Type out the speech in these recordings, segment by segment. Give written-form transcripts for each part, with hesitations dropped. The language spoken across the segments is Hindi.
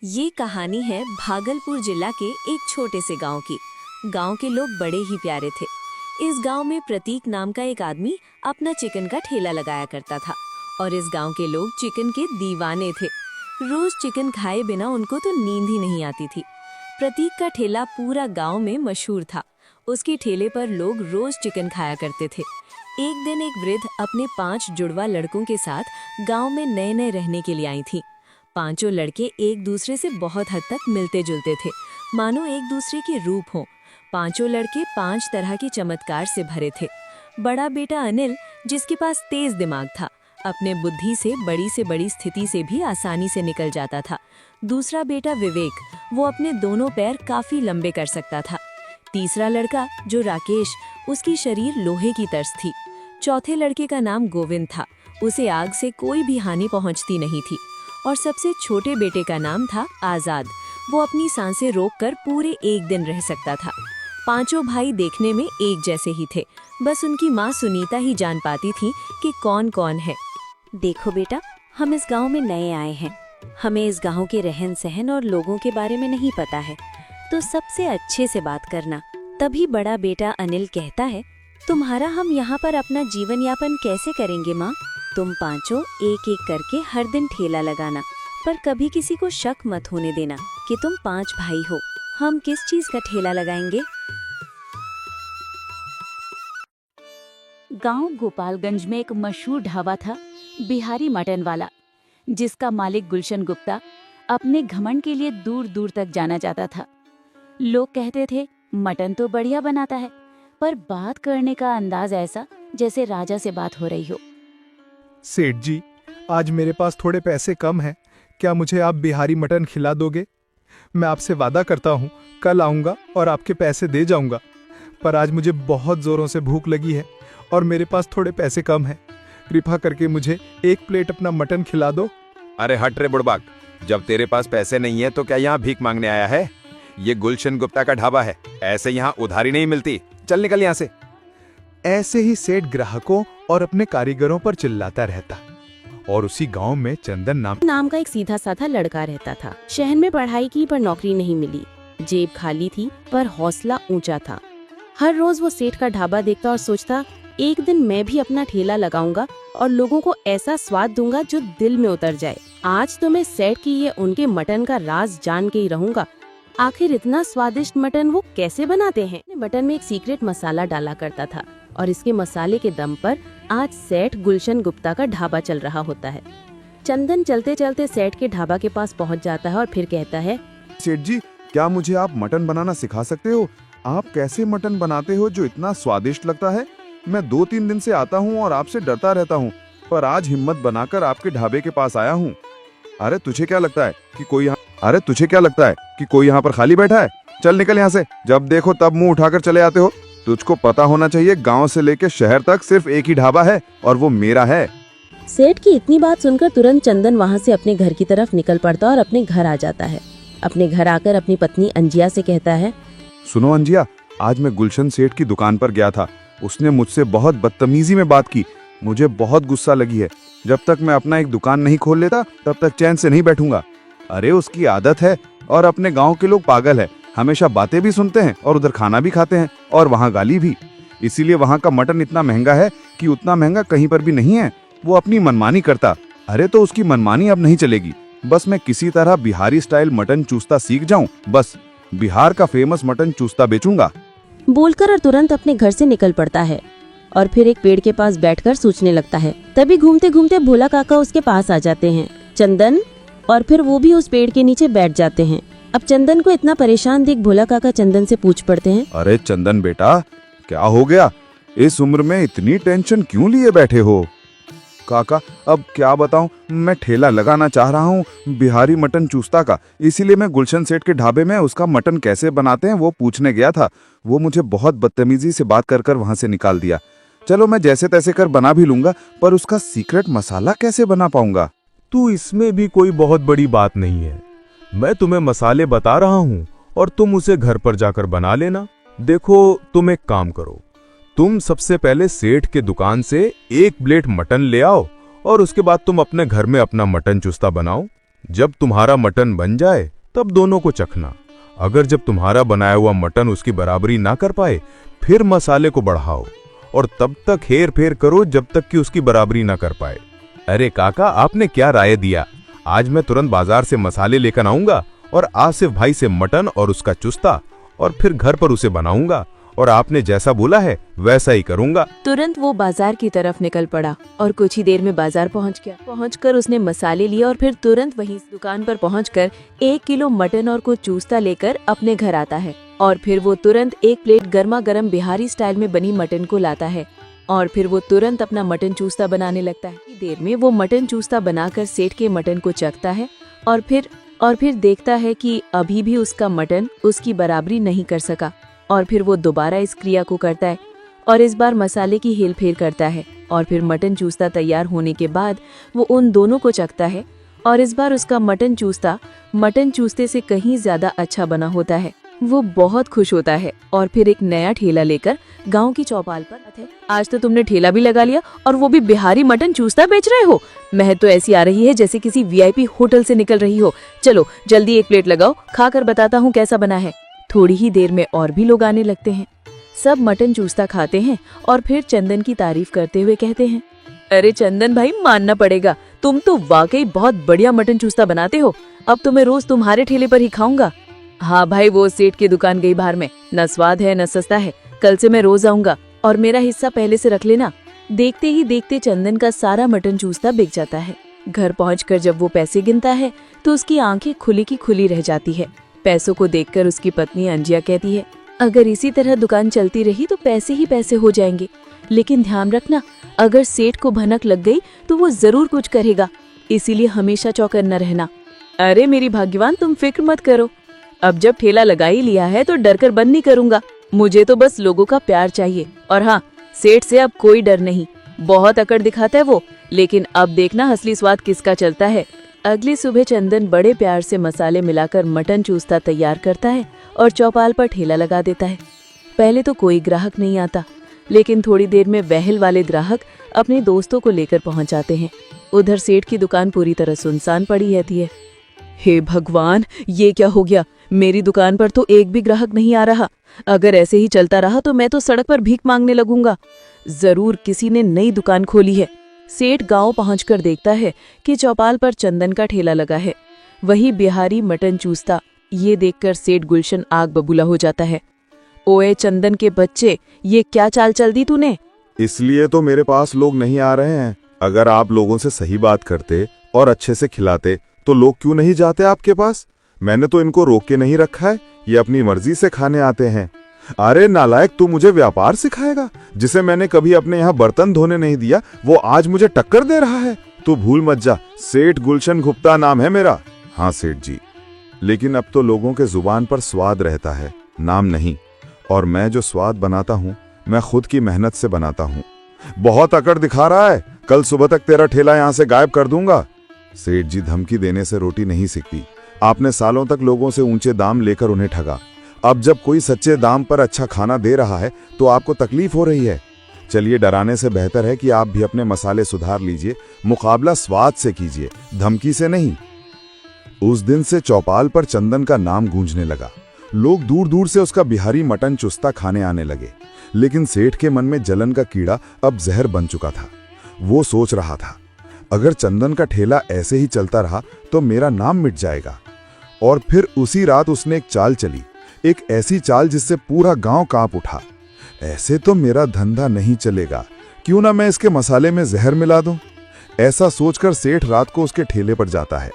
ये कहानी है भागलपुर जिला के एक छोटे से गांव की। गांव के लोग बड़े ही प्यारे थे। इस गांव में प्रतीक नाम का एक आदमी अपना चिकन का ठेला लगाया करता था और इस गांव के लोग चिकन के दीवाने थे। रोज चिकन खाए बिना उनको तो नींद ही नहीं आती थी। प्रतीक का ठेला पूरा गांव में मशहूर था। उसके ठेले पर लोग रोज चिकन खाया करते थे। एक दिन एक वृद्ध अपने 5 जुड़वा लड़कों के साथ गांव में नए नए रहने के लिए आई थी। पांचों लड़के एक दूसरे से बहुत हद तक मिलते जुलते थे, मानो एक दूसरे के रूप हों। पांचों लड़के 5 तरह के चमत्कार से भरे थे। बड़ा बेटा अनिल, जिसके पास तेज दिमाग था, अपने बुद्धि से बड़ी स्थिति से भी आसानी से निकल जाता था। दूसरा बेटा विवेक, वो अपने दोनों पैर काफी लंबे कर सकता था। तीसरा लड़का जो राकेश, उसकी शरीर लोहे की तर्ज थी। चौथे लड़के का नाम गोविंद था, उसे आग से कोई भी हानि पहुंचती नहीं थी। और सबसे छोटे बेटे का नाम था आजाद, वो अपनी सांसें रोककर पूरे एक दिन रह सकता था। पांचों भाई देखने में एक जैसे ही थे, बस उनकी माँ सुनीता ही जान पाती थी कि कौन कौन है। देखो बेटा, हम इस गांव में नए आए हैं। हमें इस गांव के रहन सहन और लोगों के बारे में नहीं पता है, तो सबसे अच्छे से बात करना। तभी बड़ा बेटा अनिल कहता है, तुम्हारा हम यहाँ पर अपना जीवन यापन कैसे करेंगे माँ? तुम पांचों एक एक करके हर दिन ठेला लगाना, पर कभी किसी को शक मत होने देना कि तुम 5 भाई हो। हम किस चीज का ठेला लगाएंगे? गांव गोपालगंज में एक मशहूर ढाबा था, बिहारी मटन वाला, जिसका मालिक गुलशन गुप्ता अपने घमंड के लिए दूर दूर तक जाना जाता था। लोग कहते थे मटन तो बढ़िया बनाता है, पर बात करने का अंदाज ऐसा जैसे राजा से बात हो रही हो। सेठ जी, आज मेरे पास थोड़े पैसे कम हैं, क्या मुझे आप बिहारी मटन खिला दोगे? मैं आपसे वादा करता हूँ कल आऊँगा और आपके पैसे दे जाऊँगा, पर आज मुझे बहुत ज़ोरों से भूख लगी है और मेरे पास थोड़े पैसे कम हैं। कृपा करके मुझे 1 प्लेट अपना मटन खिला दो। अरे हट रे बुड़बाक, जब तेरे पास पैसे नहीं है तो क्या यहाँ भीख मांगने आया है? ये गुलशन गुप्ता का ढाबा है, ऐसे यहाँ उधारी नहीं मिलती। चल निकल यहाँ से। ऐसे ही सेठ ग्राहकों और अपने कारीगरों पर चिल्लाता रहता। और उसी गांव में चंदन नाम का एक सीधा साधा लड़का रहता था। शहर में पढ़ाई की पर नौकरी नहीं मिली। जेब खाली थी पर हौसला ऊंचा था। हर रोज वो सेठ का ढाबा देखता और सोचता, एक दिन मैं भी अपना ठेला लगाऊंगा और लोगों को ऐसा स्वाद दूंगा जो दिल में उतर जाए। आज तो मैं सेठ की ये उनके मटन का राज जान के ही रहूंगा। आखिर इतना स्वादिष्ट मटन वो कैसे बनाते हैं? मटन में एक सीक्रेट मसाला डाला करता था और इसके मसाले के दम पर आज सेठ गुलशन गुप्ता का ढाबा चल रहा होता है। चंदन चलते चलते सेठ के ढाबा के पास पहुंच जाता है और फिर कहता है, सेठ जी, क्या मुझे आप मटन बनाना सिखा सकते हो? आप कैसे मटन बनाते हो जो इतना स्वादिष्ट लगता है? मैं 2-3 दिन से आता हूँ और आपसे डरता रहता हूँ, पर आज हिम्मत बनाकर आपके ढाबे के पास आया हूँ। अरे तुझे क्या लगता है कि कोई यहाँ पर खाली बैठा है? चल निकल यहाँ से। जब देखो तब मुंह उठाकर चले आते हो। तुझको पता होना चाहिए, गांव से लेकर शहर तक सिर्फ एक ही ढाबा है और वो मेरा है। सेठ की इतनी बात सुनकर तुरंत चंदन वहाँ से अपने घर की तरफ निकल पड़ता और अपने घर आ जाता है। अपने घर आकर अपनी पत्नी अंजिया से कहता है, सुनो अंजिया, आज मैं गुलशन सेठ की दुकान पर गया था। उसने मुझसे बहुत बदतमीजी में बात की। मुझे बहुत गुस्सा लगी है। जब तक मैं अपना एक दुकान नहीं खोल लेता तब तक चैन से नहीं बैठूंगा। अरे उसकी आदत है, और अपने गांव के लोग पागल है, हमेशा बातें भी सुनते हैं और उधर खाना भी खाते हैं और वहाँ गाली भी। इसीलिए वहाँ का मटन इतना महंगा है कि उतना महंगा कहीं पर भी नहीं है। वो अपनी मनमानी करता। अरे तो उसकी मनमानी अब नहीं चलेगी। बस मैं किसी तरह बिहारी स्टाइल मटन चूस्ता सीख जाऊं, बस बिहार का फेमस मटन चूस्ता बेचूंगा। बोलकर और तुरंत अपने घर से निकल पड़ता है और फिर एक पेड़ के पास बैठकर सोचने लगता है। तभी घूमते घूमते भोला काका उसके पास आ जाते हैं, चंदन, और फिर वो भी उस पेड़ के नीचे बैठ जाते हैं। अब चंदन को इतना परेशान देख भोला काका चंदन से पूछ पड़ते हैं, अरे चंदन बेटा, क्या हो गया? इस उम्र में इतनी टेंशन क्यों लिए बैठे हो? काका, अब क्या बताऊं, मैं ठेला लगाना चाह रहा हूं बिहारी मटन चूस्ता का। इसीलिए मैं गुलशन सेठ के ढाबे में उसका मटन कैसे बनाते हैं वो पूछने गया था। वो मुझे बहुत बदतमीजी से बात कर वहां से निकाल दिया। चलो मैं जैसे तैसे कर बना भी लूंगा, पर उसका सीक्रेट मसाला कैसे बना पाऊंगा? तू इसमें भी कोई बहुत बड़ी बात नहीं है। मैं तुम्हें मसाले बता रहा हूँ और तुम उसे घर पर जाकर बना लेना। देखो, तुम एक काम करो, तुम सबसे पहले सेठ के दुकान से 1 प्लेट मटन ले आओ और उसके बाद तुम अपने घर में अपना मटन चुस्ता बनाओ। जब तुम्हारा मटन बन जाए तब दोनों को चखना। अगर जब तुम्हारा बनाया हुआ मटन उसकी बराबरी ना कर पाए फिर मसाले को बढ़ाओ और तब तक हेर फेर करो जब तक कि उसकी बराबरी ना कर पाए। अरे काका, आपने क्या राय दिया? आज मैं तुरंत बाजार से मसाले लेकर आऊंगा और आसिफ भाई से मटन और उसका चुस्ता और फिर घर पर उसे बनाऊंगा और आपने जैसा बोला है वैसा ही करूंगा। तुरंत वो बाजार की तरफ निकल पड़ा और कुछ ही देर में बाजार पहुंच गया। पहुंचकर उसने मसाले लिए और फिर तुरंत वहीं दुकान पर पहुंचकर 1 किलो मटन और कुछ चूस्ता लेकर अपने घर आता है और फिर वो तुरंत 1 प्लेट गर्मा गर्म बिहारी स्टाइल में बनी मटन को लाता है और फिर वो तुरंत अपना मटन चूस्ता बनाने लगता है। कुछ देर में वो मटन चूस्ता बनाकर सेठ के मटन को चखता है और फिर देखता है कि अभी भी उसका मटन उसकी बराबरी नहीं कर सका और फिर वो दोबारा इस क्रिया को करता है और इस बार मसाले की हेरफेर करता है और फिर मटन चूस्ता तैयार होने के बाद वो उन दोनों को चखता है और इस बार उसका मटन चूस्ता मटन चूस्ते से कहीं ज्यादा अच्छा बना होता है। वो बहुत खुश होता है और फिर एक नया ठेला लेकर गांव की चौपाल पर आज तो तुमने ठेला भी लगा लिया और वो भी बिहारी मटन चूस्ता बेच रहे हो। महक तो ऐसी आ रही है जैसे किसी वीआईपी होटल से निकल रही हो। चलो जल्दी 1 प्लेट लगाओ, खाकर बताता हूँ कैसा बना है। थोड़ी ही देर में और भी लोग आने लगते हैं। सब मटन चूस्ता खाते हैं और फिर चंदन की तारीफ करते हुए कहते हैं, अरे चंदन भाई, मानना पड़ेगा, तुम तो वाकई बहुत बढ़िया मटन चूस्ता बनाते हो। अब तो मैं रोज तुम्हारे ठेले पर ही खाऊंगा। हाँ भाई, वो सेठ की दुकान गई बाहर में, न स्वाद है न सस्ता है। कल से मैं रोज आऊंगा और मेरा हिस्सा पहले से रख लेना। देखते ही देखते चंदन का सारा मटन चूस्ता बिक जाता है। घर पहुंचकर जब वो पैसे गिनता है तो उसकी आंखें खुली की खुली रह जाती है। पैसों को देखकर उसकी पत्नी अंजिया कहती है, अगर इसी तरह दुकान चलती रही तो पैसे ही पैसे हो जाएंगे, लेकिन ध्यान रखना, अगर सेठ को भनक लग गई तो वो जरूर कुछ करेगा, इसीलिए हमेशा चौकन्ना रहना। अरे मेरी भाग्यवान, तुम फिक्र मत करो, अब जब ठेला लगा ही लिया है तो डर कर बंद नहीं करूंगा। मुझे तो बस लोगों का प्यार चाहिए। और हाँ, सेठ से अब कोई डर नहीं। बहुत अकड़ दिखाता है वो, लेकिन अब देखना असली स्वाद किसका चलता है। अगली सुबह चंदन बड़े प्यार से मसाले मिलाकर मटन चूस्ता तैयार करता है और चौपाल पर ठेला लगा देता है। पहले तो कोई ग्राहक नहीं आता, लेकिन थोड़ी देर में वहल वाले ग्राहक अपने दोस्तों को लेकर पहुंच जाते हैं। उधर सेठ की दुकान पूरी तरह सुनसान पड़ी रहती है। हे भगवान, ये क्या हो गया? मेरी दुकान पर तो एक भी ग्राहक नहीं आ रहा। अगर ऐसे ही चलता रहा तो मैं तो सड़क पर भीख मांगने लगूंगा। जरूर किसी ने नई दुकान खोली है। सेठ गांव पहुंचकर देखता है कि चौपाल पर चंदन का ठेला लगा है, वही बिहारी मटन चूस्ता। ये देखकर सेठ गुलशन आग बबूला हो जाता है। ओए चंदन के बच्चे, ये क्या चाल चल दी तूने? इसलिए तो मेरे पास लोग नहीं आ रहे हैं। अगर आप लोगों से सही बात करते और अच्छे से खिलाते तो लोग क्यों नहीं जाते आपके पास? मैंने तो इनको रोक के नहीं रखा है, ये अपनी मर्जी से खाने आते हैं। अरे नालायक, तू मुझे व्यापार सिखाएगा? जिसे मैंने कभी अपने यहाँ बर्तन धोने नहीं दिया, वो आज मुझे टक्कर दे रहा है। तू भूल मत जा, सेठ गुलशन गुप्ता नाम है मेरा। हाँ सेठ जी, लेकिन अब तो लोगों के जुबान पर स्वाद रहता है, नाम नहीं। और मैं जो स्वाद बनाता हूँ मैं खुद की मेहनत से बनाता हूँ। बहुत अकड़ दिखा रहा है, कल सुबह तक तेरा ठेला यहाँ से गायब कर दूंगा। सेठ जी, धमकी देने से रोटी नहीं सिकती। आपने सालों तक लोगों से ऊंचे दाम लेकर उन्हें ठगा। अब जब कोई सच्चे दाम पर अच्छा खाना दे रहा है तो आपको तकलीफ हो रही है। चलिए, डराने से बेहतर है कि आप भी अपने मसाले सुधार लीजिए। मुकाबला स्वाद से कीजिए, धमकी से नहीं। उस दिन से चौपाल पर चंदन का नाम गूंजने लगा। लोग दूर दूर से उसका बिहारी मटन चुस्ता खाने आने लगे। लेकिन सेठ के मन में जलन का कीड़ा अब जहर बन चुका था। वो सोच रहा था, अगर चंदन का ठेला ऐसे ही चलता रहा तो मेरा नाम मिट जाएगा। और फिर उसी रात उसने एक चाल चली, एक ऐसी चाल जिससे पूरा गांव कांप उठा। ऐसे तो मेरा धंधा नहीं चलेगा, क्यों ना मैं इसके मसाले में जहर मिला दूं। ऐसा सोचकर सेठ रात को उसके ठेले पर जाता है।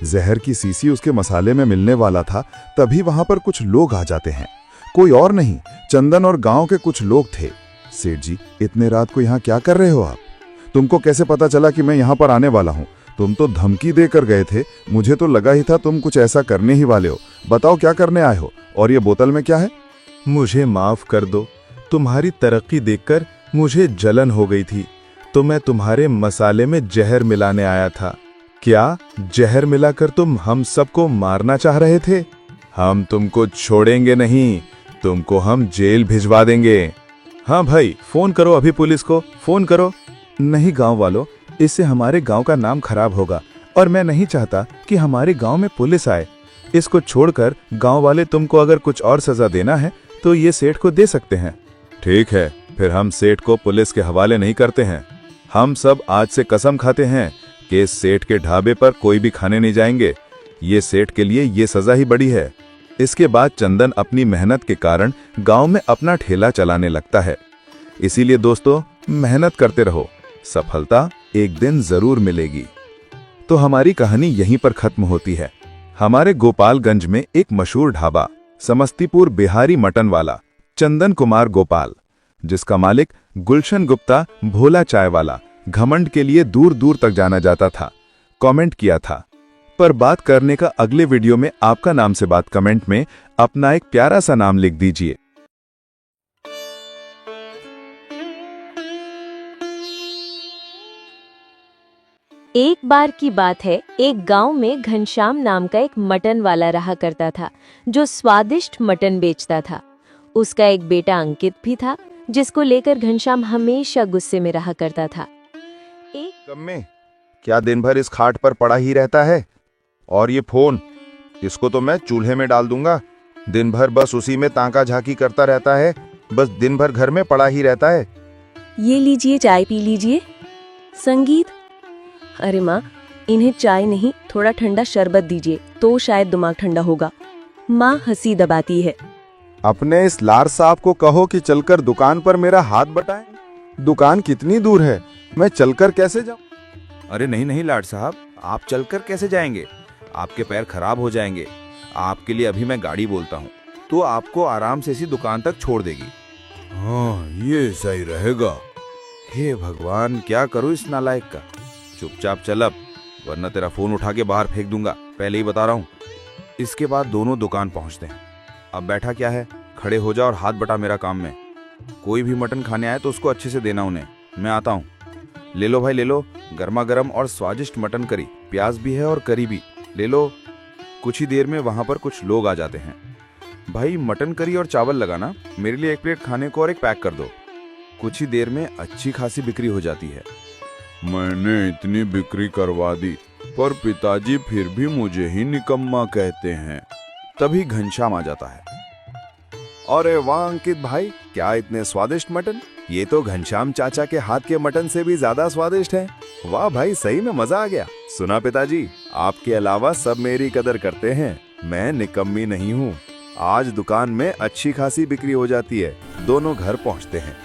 जहर की सीसी उसके मसाले में मिलने वाला था, तभी वहां पर कुछ लोग आ जाते हैं। कोई और नहीं, चंदन और गांव के कुछ लोग थे। सेठ जी, इतने रात को यहाँ क्या कर रहे हो आप? तुमको कैसे पता चला कि मैं यहाँ पर आने वाला हूँ? तुम तो धमकी देकर गए थे, मुझे तो लगा ही था तुम कुछ ऐसा करने ही वाले हो। बताओ क्या करने आए हो, और ये बोतल में क्या है? मुझे माफ कर दो, तुम्हारी तरक्की देखकर मुझे जलन हो गई थी, तो मैं तुम्हारे मसाले में जहर मिलाने आया था। क्या जहर मिलाकर तुम हम सबको मारना चाह रहे थे? हम तुमको छोड़ेंगे नहीं, तुमको हम जेल भिजवा देंगे। हाँ भाई, फोन करो अभी पुलिस को, फोन करो। नहीं गांव वालों, इससे हमारे गांव का नाम खराब होगा और मैं नहीं चाहता कि हमारे गांव में पुलिस आए। इसको छोड़कर गांव वाले तुमको अगर कुछ और सजा देना है तो ये सेठ को दे सकते हैं। ठीक है, फिर हम सेठ को पुलिस के हवाले नहीं करते हैं। हम सब आज से कसम खाते हैं कि इस सेठ के ढाबे पर कोई भी खाने नहीं जाएंगे। ये सेठ के लिए ये सजा ही बड़ी है। इसके बाद चंदन अपनी मेहनत के कारण गांव में अपना ठेला चलाने लगता है। इसीलिए दोस्तों, मेहनत करते रहो, सफलता एक दिन जरूर मिलेगी। तो हमारी कहानी यहीं पर खत्म होती है। हमारे गोपालगंज में एक मशहूर ढाबा समस्तीपुर बिहारी मटन वाला चंदन कुमार गोपाल, जिसका मालिक गुलशन गुप्ता भोला चाय वाला घमंड के लिए दूर दूर तक जाना जाता था, कमेंट किया था। पर बात करने का अगले वीडियो में आपका नाम से बात कमेंट में अपना एक प्यारा सा नाम लिख दीजिए। एक बार की बात है, एक गांव में घनश्याम नाम का एक मटन वाला रहा करता था, जो स्वादिष्ट मटन बेचता था। उसका एक बेटा अंकित भी था, जिसको लेकर घनश्याम हमेशा गुस्से में रहा करता था। कम्मे, क्या दिन भर इस खाट पर पड़ा ही रहता है? और ये फोन, इसको तो मैं चूल्हे में डाल दूंगा। दिन भर बस उसी में ताका झाकी करता रहता है, बस दिन भर घर में पड़ा ही रहता है। ये लीजिए, चाय पी लीजिए। संगीत, अरे माँ, इन्हें चाय नहीं, थोड़ा ठंडा शरबत दीजिए तो शायद दिमाग ठंडा होगा। माँ हंसी दबाती है। अपने इस लार साहब को कहो कि चलकर दुकान पर मेरा हाथ बटाएं। दुकान कितनी दूर है, मैं चलकर कैसे जाऊं? अरे नहीं नहीं लाड साहब, आप चलकर कैसे जाएंगे? आपके पैर खराब हो जाएंगे। आपके लिए अभी मैं गाड़ी बोलता हूँ, तो आपको आराम से इसी दुकान तक छोड़ देगी। हाँ, ये सही रहेगा। हे भगवान, क्या करूँ इस नालायक का। चुपचाप चल अब, वरना तेरा फोन उठा के बाहर फेंक दूंगा, पहले ही बता रहा हूँ। इसके बाद दोनों दुकान पहुंचते हैं। अब बैठा क्या है, खड़े हो जा और हाथ बटा मेरा काम में। कोई भी मटन खाने आए तो उसको अच्छे से देना उन्हें। मैं आता हूँ। ले लो भाई ले लो, गर्मा गर्म और स्वादिष्ट मटन करी, प्याज भी है और करी भी, ले लो। कुछ ही देर में वहां पर कुछ लोग आ जाते हैं। भाई मटन करी और चावल लगाना, मेरे लिए एक प्लेट खाने को और एक पैक कर दो। कुछ ही देर में अच्छी खासी बिक्री हो जाती है। मैंने इतनी बिक्री करवा दी, पर पिताजी फिर भी मुझे ही निकम्मा कहते हैं। तभी घनश्याम आ जाता है। अरे वाह अंकित भाई, क्या इतने स्वादिष्ट मटन। ये तो घनश्याम चाचा के हाथ के मटन से भी ज्यादा स्वादिष्ट है। वाह भाई, सही में मजा आ गया। सुना पिताजी, आपके अलावा सब मेरी कदर करते हैं, मैं निकम्मी नहीं हूँ। आज दुकान में अच्छी खासी बिक्री हो जाती है। दोनों घर पहुँचते हैं।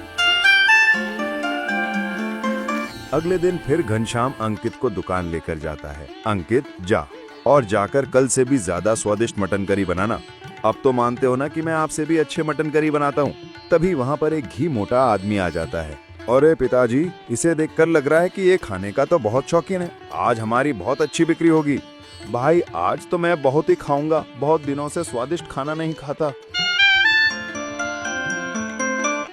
अगले दिन फिर घनश्याम अंकित को दुकान लेकर जाता है। अंकित जा, और जाकर कल से भी ज्यादा स्वादिष्ट मटन करी बनाना। अब तो मानते हो ना कि मैं आपसे भी अच्छे मटन करी बनाता हूँ। तभी वहाँ पर एक घी मोटा आदमी आ जाता है। अरे पिताजी, इसे देखकर लग रहा है कि ये खाने का तो बहुत शौकीन है। आज हमारी बहुत अच्छी बिक्री होगी। भाई आज तो मैं बहुत ही खाऊंगा, बहुत दिनों से स्वादिष्ट खाना नहीं खाता।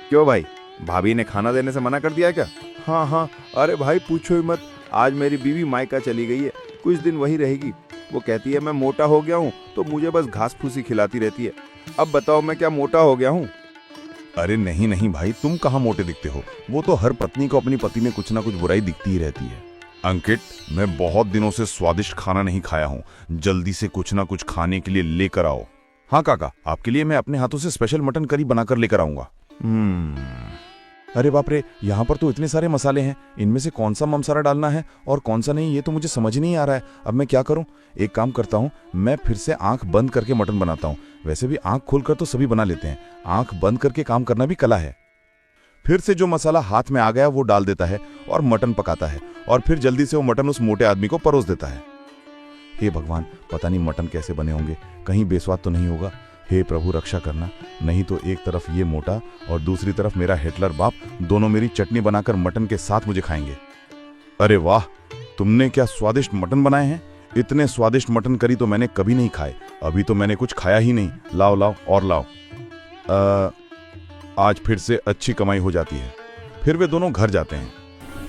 क्यों भाई, भाभी ने खाना देने से मना कर दिया क्या? हाँ हाँ, अरे भाई पूछो ही मत। आज मेरी बीवी मायका चली गई है, कुछ दिन वही रहेगी। वो कहती है मैं मोटा हो गया हूँ तो मुझे बस घास फूसी खिलाती रहती है। अब बताओ मैं क्या मोटा हो गया हूँ? अरे नहीं नहीं भाई, तुम कहाँ मोटे दिखते हो। वो तो हर पत्नी को अपनी पति में कुछ ना कुछ बुराई दिखती ही रहती है। अंकित, मैं बहुत दिनों से स्वादिष्ट खाना नहीं खाया हूँ, जल्दी से कुछ ना कुछ खाने के लिए लेकर आओ। हाँ काका, आपके लिए मैं अपने हाथों से स्पेशल मटन करी बनाकर लेकर आऊंगा। अरे बाप रे, यहाँ पर तो इतने सारे मसाले हैं, इनमें से कौन सा मसाला डालना है और कौन सा नहीं, ये तो मुझे समझ नहीं आ रहा है। अब मैं क्या करूँ? एक काम करता हूँ, मैं फिर से आंख बंद करके मटन बनाता हूँ। वैसे भी आंख खोलकर तो सभी बना लेते हैं, आंख बंद करके काम करना भी कला है। फिर से जो मसाला हाथ में आ गया वो डाल देता है और मटन पकाता है, और फिर जल्दी से वो मटन उस मोटे आदमी को परोस देता है। हे भगवान, पता नहीं मटन कैसे बने होंगे, कहीं बेस्वाद तो नहीं होगा। हे प्रभु रक्षा करना, नहीं तो एक तरफ ये मोटा और दूसरी तरफ मेरा हिटलर बाप, दोनों मेरी चटनी बनाकर मटन के साथ मुझे खाएंगे। अरे वाह, तुमने क्या स्वादिष्ट मटन बनाए हैं। इतने स्वादिष्ट मटन करी तो मैंने कभी नहीं खाए। अभी तो मैंने कुछ खाया ही नहीं। लाओ लाओ और लाओ। आज फिर से अच्छी कमाई हो जाती है। फिर वे दोनों घर जाते हैं।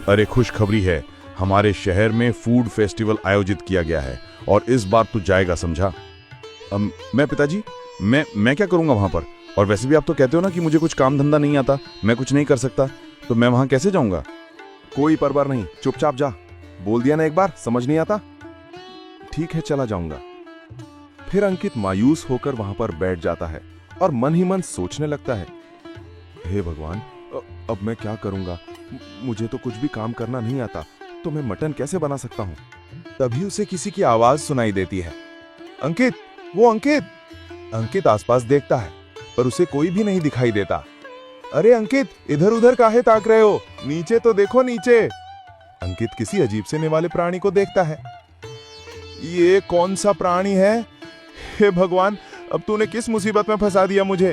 अरे खुशखबरी है, हमारे शहर में फूड फेस्टिवल आयोजित किया गया है और इस बार तू जाएगा, समझा? मैं पिताजी, मैं क्या करूंगा वहां पर? और वैसे भी आप तो कहते हो ना कि मुझे कुछ काम धंधा नहीं आता, मैं कुछ नहीं कर सकता, तो मैं वहां कैसे जाऊंगा? कोई परवाह नहीं, चुपचाप जा। बोल दिया ना एक बार, समझ नहीं आता? ठीक है, चला जाऊंगा। फिर अंकित मायूस होकर वहां पर बैठ जाता है और मन ही मन सोचने लगता है, हे भगवान, अब मैं क्या करूंगा? मुझे तो कुछ भी काम करना नहीं आता, तो मैं मटन कैसे बना सकता हूँ? तभी उसे किसी की आवाज सुनाई देती है। अंकित, वो अंकित! अंकित आसपास देखता है, पर उसे कोई भी नहीं दिखाई देता। अरे अंकित, इधर उधर काहे ताक रहे हो? नीचे तो देखो, नीचे। अंकित किसी अजीब से निवाले प्राणी को देखता है। ये कौन सा प्राणी है? हे भगवान, अब तूने किस मुसीबत में फंसा दिया मुझे?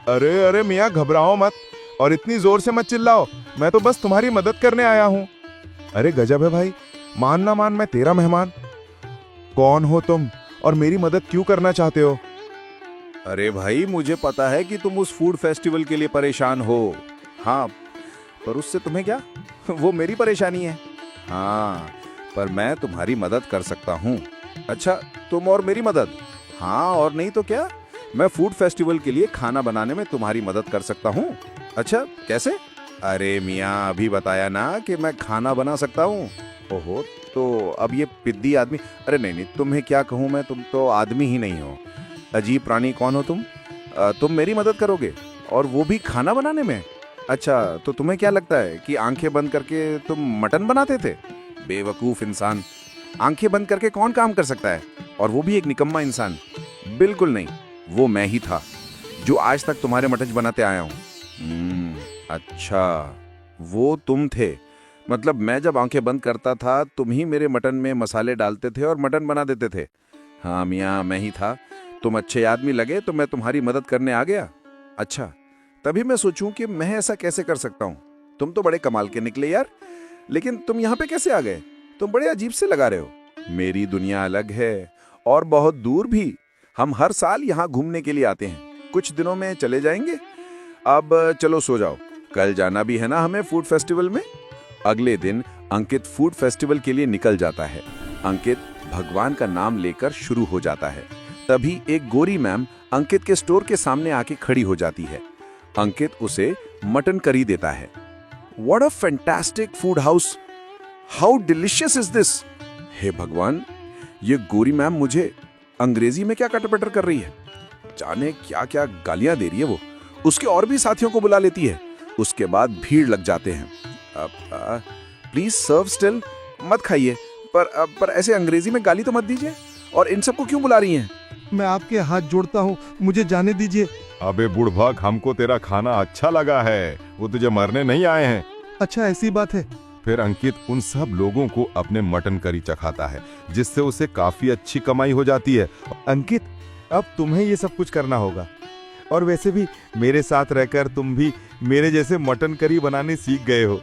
अरे अरे मियाँ, घबराओ मत और इतनी जोर से मत चिल्लाओ, मैं तो बस तुम्हारी मदद करने आया हूं। अरे गजब है भाई, मान ना मान मैं तेरा मेहमान। कौन हो तुम और मेरी मदद क्यों करना चाहते हो? अरे भाई, मुझे पता है कि तुम उस फूड फेस्टिवल के लिए परेशान हो। हाँ, पर उससे तुम्हें क्या? वो मेरी परेशानी है। हाँ, पर मैं तुम्हारी मदद कर सकता हूँ। अच्छा, तुम और मेरी मदद? हाँ, और नहीं तो क्या, मैं फूड फेस्टिवल के लिए खाना बनाने में तुम्हारी मदद कर सकता हूँ। अच्छा, कैसे? अरे मियाँ, अभी बताया ना कि मैं खाना बना सकता हूँ। ओहो, तो अब ये पिद्दी आदमी, अरे नहीं नहीं, तुम्हें क्या कहूँ मैं, तुम तो आदमी ही नहीं हो। अजीब प्राणी, कौन हो तुम? तुम मेरी मदद करोगे और वो भी खाना बनाने में? अच्छा, तो तुम्हें क्या लगता है कि आंखें बंद करके तुम मटन बनाते थे? बेवकूफ इंसान, आंखें बंद करके कौन काम कर सकता है, और वो भी एक निकम्मा इंसान? बिल्कुल नहीं, वो मैं ही था जो आज तक तुम्हारे मटन बनाते आया हूँ। अच्छा, वो तुम थे। मतलब मैं जब आंखें बंद करता था तुम ही मेरे मटन में मसाले डालते थे और मटन बना देते थे। हाँ मियाँ, मैं ही था। तुम अच्छे आदमी लगे तो मैं तुम्हारी मदद करने आ गया। अच्छा, तभी मैं सोचूं कि मैं ऐसा कैसे कर सकता हूँ। तुम तो बड़े कमाल के निकले यार, लेकिन तुम यहाँ पे कैसे आ गए? तुम बड़े अजीब से लगा रहे हो। मेरी दुनिया अलग है और बहुत दूर भी। हम हर साल यहाँ घूमने के लिए आते हैं, कुछ दिनों में चले जाएंगे। अब चलो सो जाओ, कल जाना भी है ना हमें फूड फेस्टिवल में। अगले दिन अंकित फूड फेस्टिवल के लिए निकल जाता है। अंकित भगवान का नाम लेकर शुरू हो जाता है। तभी एक गोरी मैम अंकित के स्टोर के सामने आके खड़ी हो जाती है। अंकित उसे मटन करी देता है। What a fantastic food house! How delicious is this? हे भगवान, ये गोरी मैम मुझे अंग्रेजी में क्या कटपटर कर रही है? जाने क्या क्या गालियां दे रही है वो। उसके और भी साथियों को बुला लेती है। उसके बाद भीड़ लग जाते हैं। प्लीज सर्व स्टिल, मत खाइए, पर ऐसे अंग्रेजी में गाली तो मत दीजिए। और इन सबको क्यों बुला रही हैं? मैं आपके हाथ जोड़ता हूँ, मुझे जाने दीजिए। अबे बुढ़भाग, हमको तेरा खाना अच्छा लगा है, वो तुझे मरने नहीं आए हैं। अच्छा, ऐसी बात है। फिर अंकित उन सब लोगों को अपने मटन करी चखाता है, जिससे उसे काफी अच्छी कमाई हो जाती है। अंकित, अब तुम्हें ये सब कुछ करना होगा, और वैसे भी मेरे साथ रहकर तुम भी मेरे जैसे मटन करी बनाने सीख गए हो।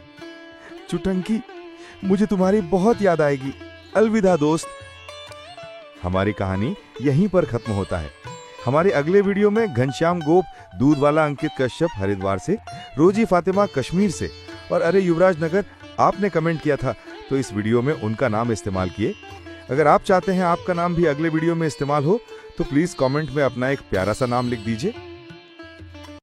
चुटंकी, मुझे तुम्हारी बहुत याद आएगी। अलविदा दोस्त। हमारी कहानी यहीं पर खत्म होता है। हमारे अगले वीडियो में घनश्याम गोप दूध वाला अंकित कश्यप हरिद्वार से, रोजी फातिमा कश्मीर से, और अरे युवराज नगर आपने कमेंट किया था, तो इस वीडियो में उनका नाम इस्तेमाल किए। अगर आप चाहते हैं आपका नाम भी अगले वीडियो में इस्तेमाल हो, तो प्लीज कमेंट में अपना एक प्यारा सा नाम लिख दीजिए।